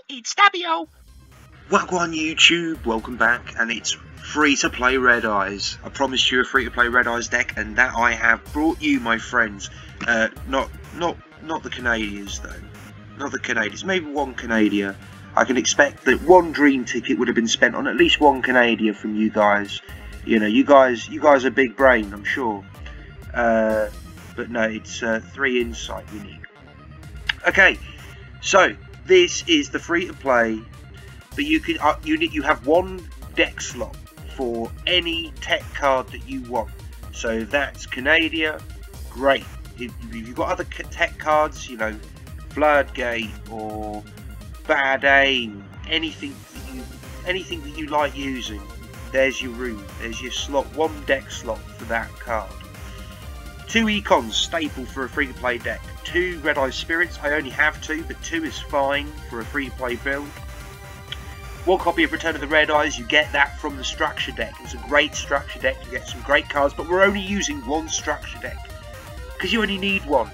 It's Stabio! Wagwan YouTube, welcome back, and it's free-to-play Red Eyes. I promised you a free-to-play Red Eyes deck, and that I have brought you, my friends. Not the Canadians, though. Not the Canadians. Maybe one Canadian. I can expect that one dream ticket would have been spent on at least one Canadian from you guys. You know, you guys are big brain, I'm sure. But no, it's 3 insight we need. Okay, so this is the free-to-play. But you can you have one deck slot for any tech card that you want. So that's Canada, great. If you've got other tech cards, you know, Floodgate or Bad Aim, anything that you like using, there's your room. There's your slot, one deck slot for that card. 2 Econs, staple for a free-to-play deck. 2 Red Eye Spirits, I only have 2, but 2 is fine for a free-to-play build. 1 copy of Return of the Red Eyes, you get that from the structure deck. It's a great structure deck, you get some great cards, but we're only using 1 structure deck, because you only need 1.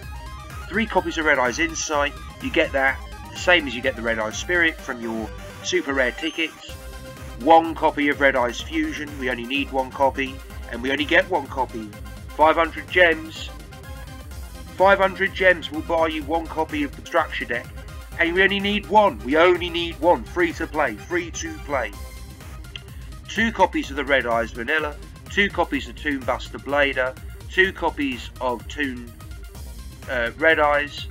3 copies of Red Eyes Insight, you get that, the same as you get the Red Eyes Spirit from your super rare tickets. 1 copy of Red Eyes Fusion, we only need 1 copy, and we only get 1 copy. 500 gems. 500 gems will buy you 1 copy of the structure deck. And we only need 1. We only need 1. Free to play. Free to play. 2 copies of the Red Eyes Vanilla. 2 copies of Toon Buster Blader. 2 copies of Toon Red Eyes.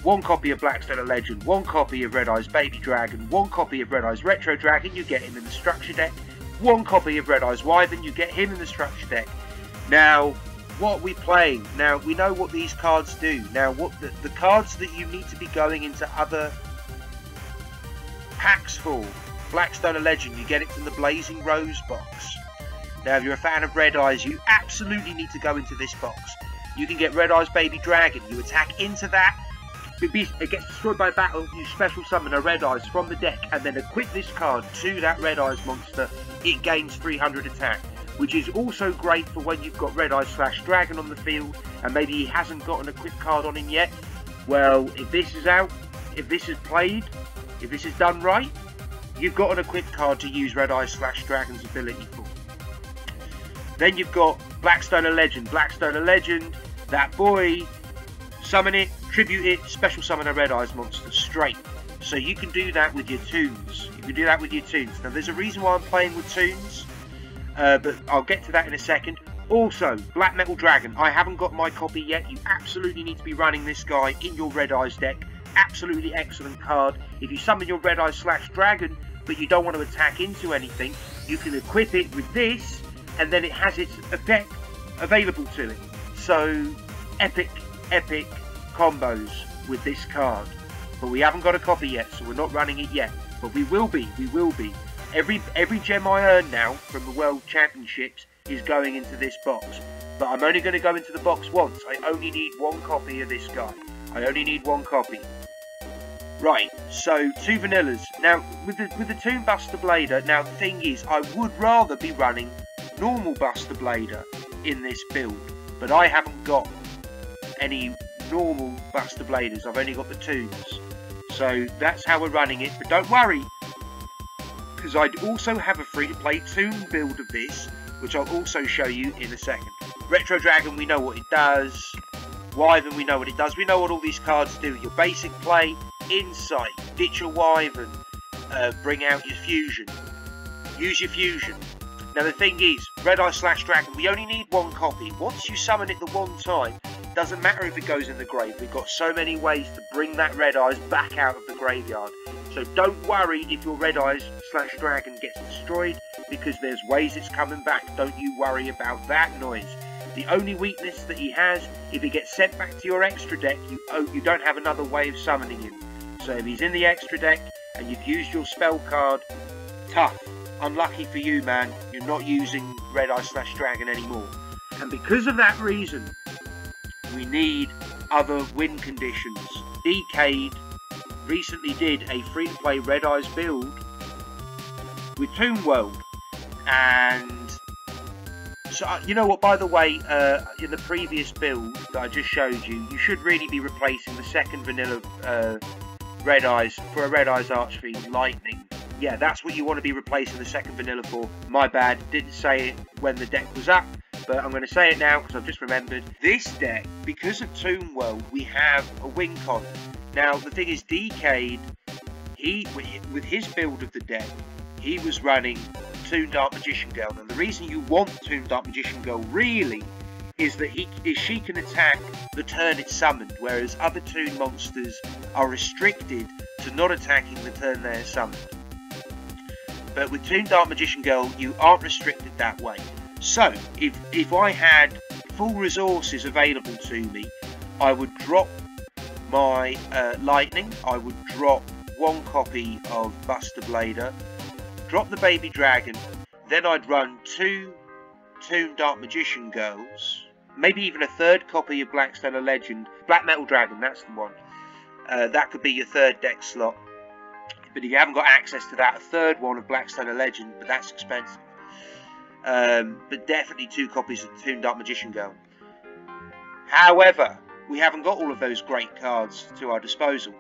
1 copy of Blackstone Legend. 1 copy of Red Eyes Baby Dragon. 1 copy of Red Eyes Retro Dragon. You get him in the structure deck. 1 copy of Red Eyes Wyvern. You get him in the structure deck. Now, what we playing? Now, we know what these cards do. Now, what the cards that you need to be going into other packs for. Blackstone Legend, you get it from the Blazing Rose box. Now, if you're a fan of Red Eyes, you absolutely need to go into this box. You can get Red Eyes Baby Dragon. You attack into that. It gets destroyed by battle. You special summon a Red Eyes from the deck and then equip this card to that Red Eyes monster. It gains 300 attack. Which is also great for when you've got Red Eyes / Dragon on the field and maybe he hasn't got an equipped card on him yet. Well, if this is out, if this is played, if this is done right, you've got an equipped card to use Red Eyes / Dragon's ability for. Then you've got Blackstone Legend. Blackstone Legend, that boy, summon it, tribute it, special summon a Red Eyes monster straight. So you can do that with your toons. You can do that with your toons. Now there's a reason why I'm playing with toons. But I'll get to that in a second. Also, Black Metal Dragon. I haven't got my copy yet. You absolutely need to be running this guy in your Red Eyes deck. Absolutely excellent card. If you summon your Red Eyes / Dragon, but you don't want to attack into anything, you can equip it with this, and then it has its effect available to it. So, epic combos with this card. But we haven't got a copy yet, so we're not running it yet. But we will be. Every gem I earn now from the World Championships is going into this box. But I'm only going to go into the box once. I only need 1 copy of this guy. I only need 1 copy. Right, so 2 vanillas. Now, with the Toon Buster Blader, now the thing is, I would rather be running normal Buster Blader in this build. But I haven't got any normal Buster Bladers. I've only got the Toons. So that's how we're running it. But don't worry, because I'd also have a free-to-play Toon build of this, which I'll also show you in a second. Retro Dragon, we know what it does. Wyvern, we know what it does. We know what all these cards do. Your basic play, Insight, ditch your Wyvern, bring out your Fusion. Use your Fusion. Now the thing is, Red Eye / Dragon, we only need 1 copy. Once you summon it the 1 time, doesn't matter if it goes in the grave. We've got so many ways to bring that Red Eyes back out of the graveyard. So don't worry if your Red Eyes / Dragon gets destroyed, because there's ways it's coming back. Don't you worry about that noise. The only weakness that he has, if he gets sent back to your extra deck, you don't have another way of summoning him. So if he's in the extra deck and you've used your spell card, tough. Unlucky for you, man. You're not using Red Eyes / Dragon anymore. And because of that reason, we need other win conditions. Decade recently did a free-to-play Red Eyes build with Toon World, and so you know what, by the way, in the previous build that I just showed you, you should really be replacing the second vanilla Red Eyes, for a Red Eyes Archfiend Lightning. Yeah, that's what you want to be replacing the second vanilla for. My bad, didn't say it when the deck was up, but I'm going to say it now because I've just remembered. This deck, because of Toon World, we have a win con. Now, the thing is, Decade, with his build of the deck, he was running Toon Dark Magician Girl. And the reason you want Toon Dark Magician Girl really is that she can attack the turn it's summoned, whereas other Toon monsters are restricted to not attacking the turn they're summoned. But with Toon Dark Magician Girl, you aren't restricted that way. So, if I had full resources available to me, I would drop my Lightning, I would drop one copy of Buster Blader, drop the Baby Dragon, then I'd run 2 Toon Dark Magician Girls, maybe even a third copy of Black Stellar Legend, Black Metal Dragon, that's the one. That could be your third deck slot. But if you haven't got access to that, a third one of Black Stellar Legend, but that's expensive. But definitely 2 copies of Toon Dark Magician Girl. However, we haven't got all of those great cards to our disposal.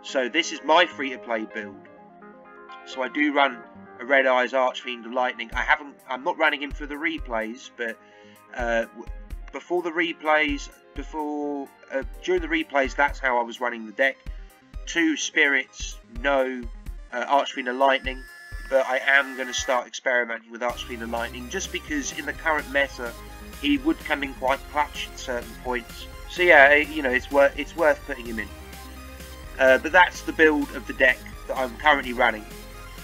So this is my free-to-play build. So I do run a Red Eyes Archfiend of Lightning. I'm not running him for the replays, but before the replays, during the replays, that's how I was running the deck. 2 spirits, no Archfiend of Lightning, but I am going to start experimenting with Archfiend of Lightning just because in the current meta he would come in quite clutch at certain points. So yeah, you know, it's worth putting him in. But that's the build of the deck that I'm currently running.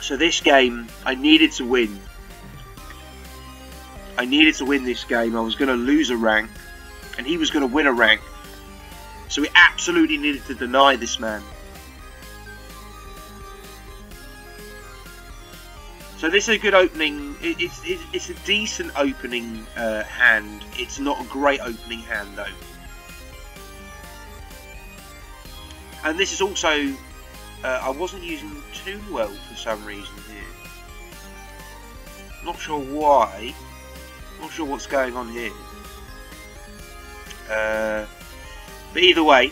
So this game, I needed to win. I needed to win this game. I was going to lose a rank, and he was going to win a rank. So we absolutely needed to deny this man. So this is a good opening. It's a decent opening hand. It's not a great opening hand though. And this is also, I wasn't using Toon World for some reason here. Not sure why. Not sure what's going on here. But either way,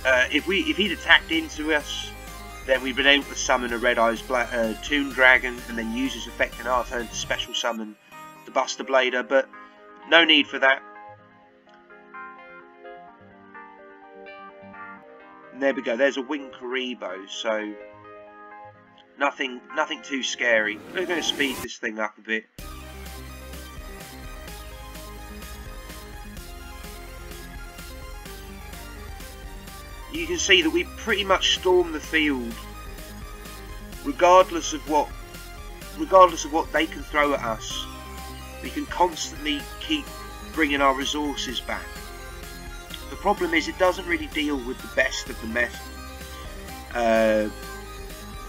if he'd attacked into us, then we've been able to summon a Red Eyes Toon Dragon and then use his effect in our turn to special summon the Buster Blader, but no need for that. And there we go, there's a Wing Karibo, so nothing too scary. We're going to speed this thing up a bit. You can see that we pretty much storm the field, regardless of what they can throw at us. We can constantly keep bringing our resources back. The problem is it doesn't really deal with the best of the meta.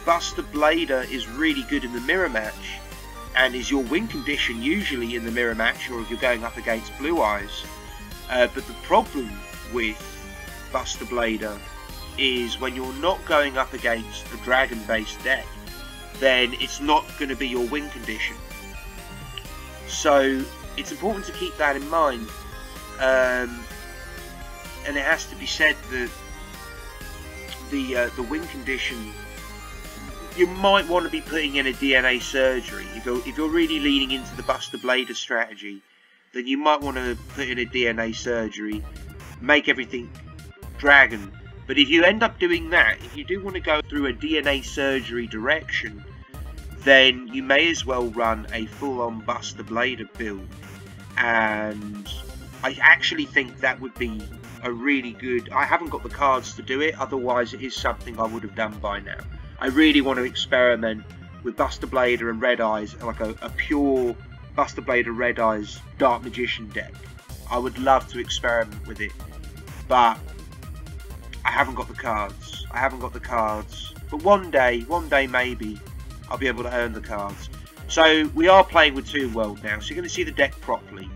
Buster Blader is really good in the mirror match, and is your win condition usually in the mirror match, or if you're going up against Blue Eyes. But the problem with Buster Blader is when you're not going up against a dragon based deck, then it's not going to be your win condition. So it's important to keep that in mind, and it has to be said that the win condition, you might want to be putting in a DNA surgery. If you're really leaning into the Buster Blader strategy, then you might want to put in a DNA surgery, make everything dragon. But if you end up doing that, if you do want to go through a DNA surgery direction, then you may as well run a full-on Buster Blader build. And I actually think that would be a really good... I haven't got the cards to do it, otherwise it is something I would have done by now. I really want to experiment with Buster Blader and Red Eyes, like a pure Buster Blader Red Eyes Dark Magician deck. I would love to experiment with it, but I haven't got the cards. I haven't got the cards. But one day maybe, I'll be able to earn the cards. So we are playing with Toon World now, so you're going to see the deck properly.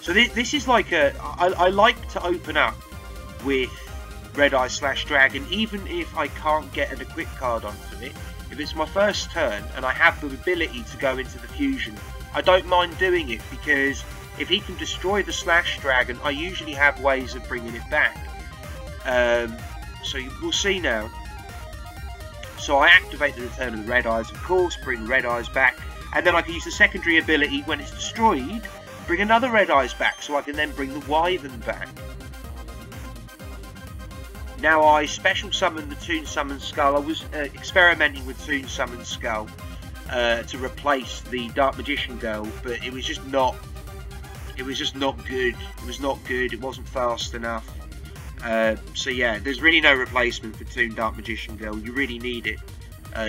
So this is like a... I like to open up with Red Eye / Dragon, even if I can't get an equip card onto it. If it's my first turn and I have the ability to go into the fusion, I don't mind doing it, because if he can destroy the / Dragon, I usually have ways of bringing it back. So we'll see now. So I activate the Return of the Red Eyes, of course, bring Red Eyes back, and then I can use the secondary ability when it's destroyed, bring another Red Eyes back, so I can then bring the Wyvern back. Now I special summon the Toon Summon Skull. I was experimenting with Toon Summon Skull to replace the Dark Magician Girl, but it was just not. It was just not good. It was not good. It wasn't fast enough. So yeah, there's really no replacement for Toon Dark Magician Girl. You really need it.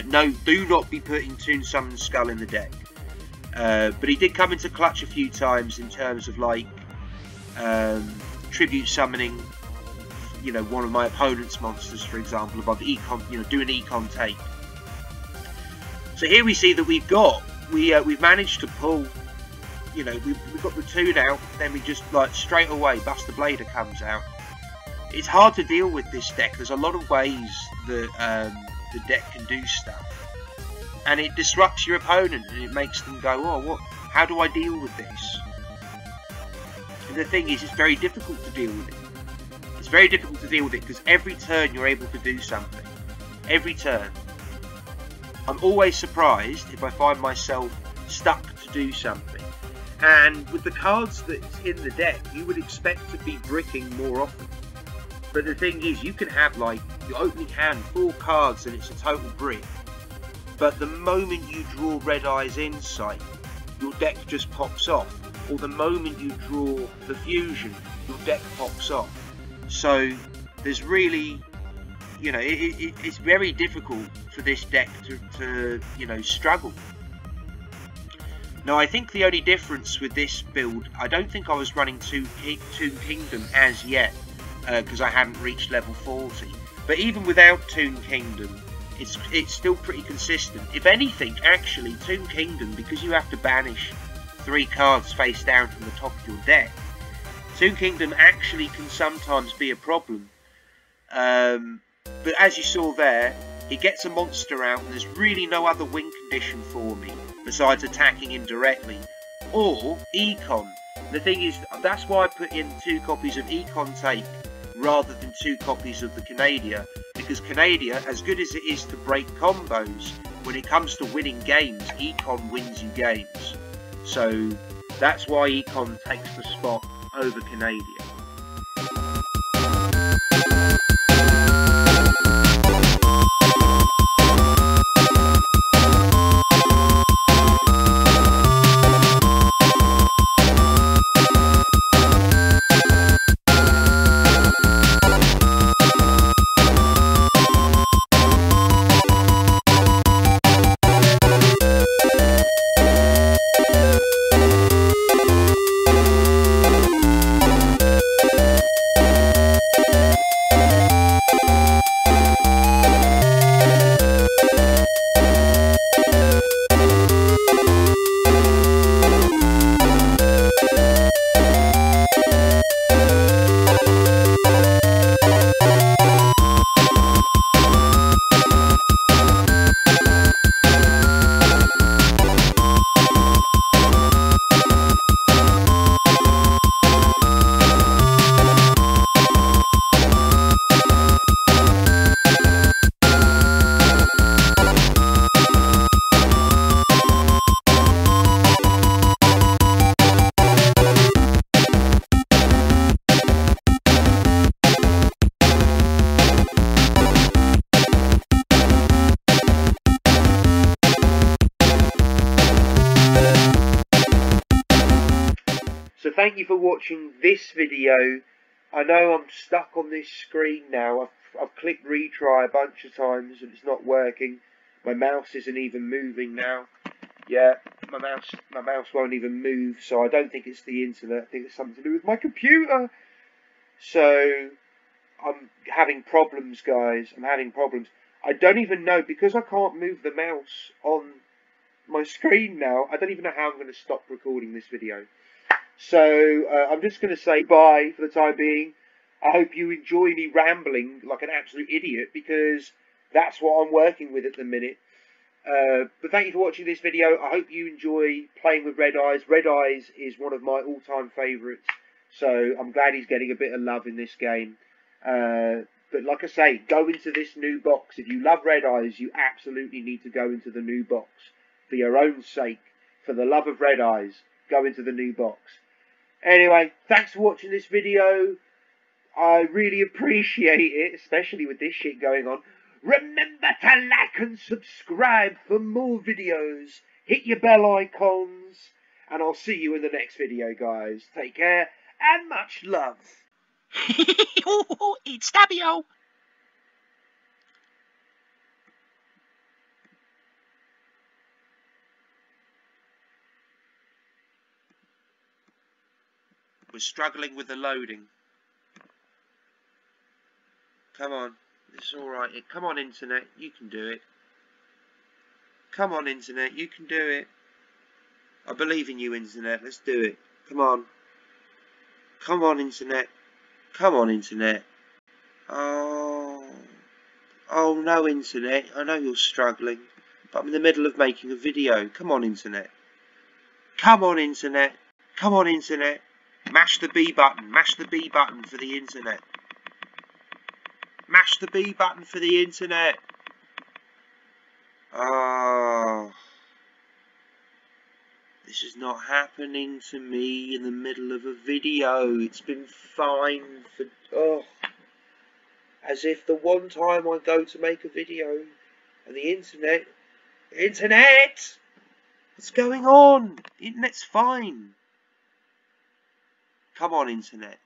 No, do not be putting Toon Summon Skull in the deck. But he did come into clutch a few times in terms of like tribute summoning. You know, one of my opponent's monsters, for example, above econ. You know, do an econ take. So here we see that we've managed to pull. You know, we've got the Toon out, then we just like straight away Buster Blader comes out. It's hard to deal with this deck. There's a lot of ways that the deck can do stuff, and it disrupts your opponent and it makes them go, oh, what? How do I deal with this? And the thing is, it's very difficult to deal with it. It's very difficult to deal with it because every turn you're able to do something. Every turn. I'm always surprised if I find myself stuck to do something. And with the cards that's in the deck, you would expect to be bricking more often. But the thing is, you can have like your opening hand 4 cards and it's a total brick. But the moment you draw Red Eyes Insight, your deck just pops off. Or the moment you draw the Fusion, your deck pops off. So there's really, you know, it's very difficult for this deck to you know, struggle. Now I think the only difference with this build, I don't think I was running Toon Kingdom as yet, because I hadn't reached level 40. But even without Toon Kingdom, it's still pretty consistent. If anything, actually, Toon Kingdom, because you have to banish 3 cards face down from the top of your deck, Toon Kingdom actually can sometimes be a problem. But as you saw there, he gets a monster out and there's really no other win condition for me besides attacking indirectly, or Econ. The thing is, that's why I put in 2 copies of Econ Take rather than 2 copies of the Canadia, because Canadia, as good as it is to break combos, when it comes to winning games, Econ wins you games. So that's why Econ takes the spot over Canadia. So thank you for watching this video. I know I'm stuck on this screen now. I've clicked retry a bunch of times and it's not working. My mouse isn't even moving now. Yeah, my mouse won't even move, so I don't think it's the internet. I think it's something to do with my computer. So I'm having problems, guys. I'm having problems. I don't even know, because I can't move the mouse on my screen now. I don't even know how I'm going to stop recording this video. So I'm just going to say bye for the time being. I hope you enjoy me rambling like an absolute idiot, because that's what I'm working with at the minute. But thank you for watching this video. I hope you enjoy playing with Red Eyes. Red Eyes is one of my all-time favourites, so I'm glad he's getting a bit of love in this game. But But like I say, go into this new box. If you love Red Eyes, you absolutely need to go into the new box. For your own sake, for the love of Red Eyes, go into the new box. Anyway, thanks for watching this video. I really appreciate it, especially with this shit going on. Remember to like and subscribe for more videos. Hit your bell icons. And I'll see you in the next video, guys. Take care and much love. It's Stabio. We're struggling with the loading. Come on. It's alright. Come on, Internet. You can do it. Come on, Internet. You can do it. I believe in you, Internet. Let's do it. Come on. Come on, Internet. Come on, Internet. Oh no, Internet. I know you're struggling, but I'm in the middle of making a video. Come on, Internet. Come on, Internet. Come on, Internet. Mash the B button. Mash the B button for the Internet. Mash the B button for the Internet. Oh. This is not happening to me in the middle of a video. It's been fine for... Oh. As if the one time I go to make a video and the Internet... Internet! What's going on? The Internet's fine. Come on, Internet.